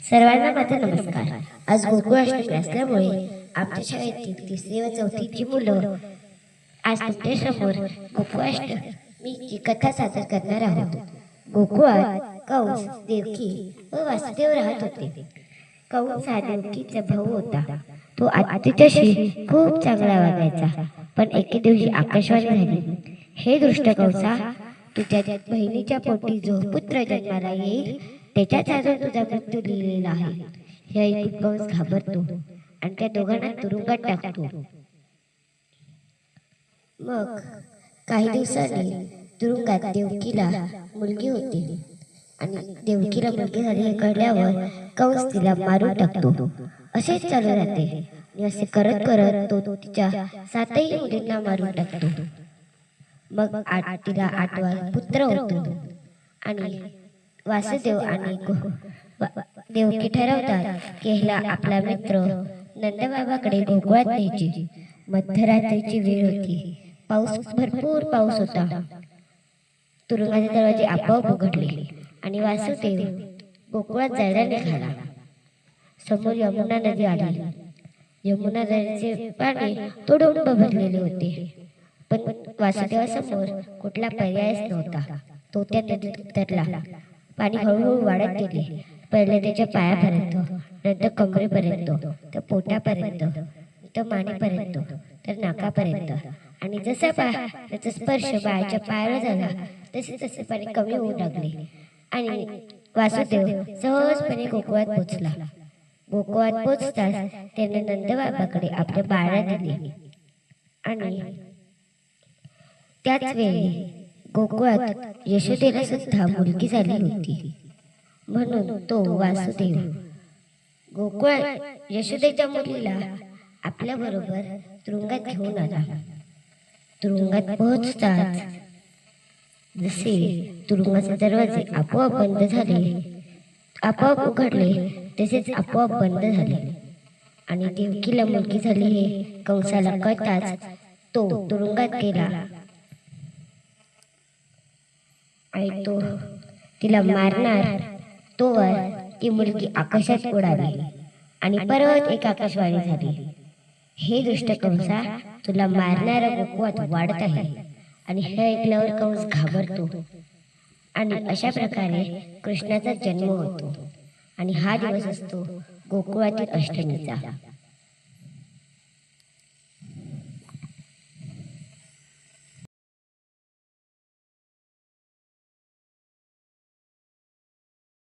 सर्वांना माझा नमस्कार। आज गोकुळाष्टमी असल्यामुळे आमच्या शाळेतील तिसरी व चौथीची मुलं आज तुमच्यासमोर गोकुळाष्टमीची कथा सादर करणार आहोत। गोकुळात कंस, देवकी व वासुदेव राहत होते। कंस हा देवकीचा भाऊ होता। तो आदित्यशी खूप चांगला वागायचा, पण एके दिवशी आकाशवाणी झाली, हे दुष्ट कंसा, तुझ्या बहिणीच्या पोटी जो पुत्र जन्माला येईल त्याच्याच हातून तुझा मृत्यू लिहिलेला आहे। हे ऐकून कंस घाबरतो आणि त्या दोघांना तुरुंगात टाकतो। मग काही दिवसांनी तुरुंगात देवकीला मुलगी होती आणि देवकीला मुलगी झाली हे कळल्यावर कंस तिला मारून टाकतो। असेच चालू राहते आणि असे करत करत तो तिच्या 7ही मुलींना मारून टाकतो। मग तिला 8वा पुत्र होतो आणि वासुदेव आणि देवकी ठरवतात की ह्याला आपला मित्र नंदबाबाकडे गोकुळात न्यायचे। मध्यरात्रीची वेळ होती, भरपूर पाऊस होता। तुरुंगाचे दरवाजे आपोआप उघडले आणि वासुदेव गोकुळात जायला निघाला। समोर यमुना नदी आली। यमुना नदीचे पाणी तुडुंब भरलेले होते, पण वासुदेवासमोर कुठला पर्यायच नव्हता। तो त्या नदीत उतरला। पाणी हळूहळू वाढत गेले। पहिले त्याच्या पायापर्यंत, नंतर कमरेपर्यंत, तर पोटापर्यंत, तर मानेपर्यंत, तर नाकापर्यंत, आणि जसा त्याचा स्पर्श बाळाच्या पायाला झाला तसे तसे पाणी कमी होऊ लागले आणि वासुदेव सहजपणे गोकुळात पोचला। गोकुळात पोचताच त्याने नंदबाबाकडे आपल्या बाळाला दिले आणि त्याच वेळी गोकुळात यशोदेला सुद्धा मुलगी झाली होती, म्हणून तो वासुदेव गोकुळात यशोदेच्या मुलीला आपल्या बरोबर तुरुंगात घेऊन आला। तुरुंगात पोहोचताच जसे तुरुंगाचे दरवाजे आपोआप बंद झाले, आपोआप उघडले, तसेच आपोआप बंद झाले आणि देवकीला मुलगी झाली हे कंसाला कळताच तो तुरुंगात गेला आणि तो तिला मारणार तोवर ती मुलगी आकाशात उडाली आणि परत एक आकाशवाणी झाली, हे दुष्ट कंसा, तुला मारणारा गोकुळात वाढत आहे। आणि हे ऐकल्यावर कंस घाबरतो आणि अशा प्रकारे कृष्णाचा जन्म होतो आणि हा दिवस असतो गोकुळातील अष्टमीचा।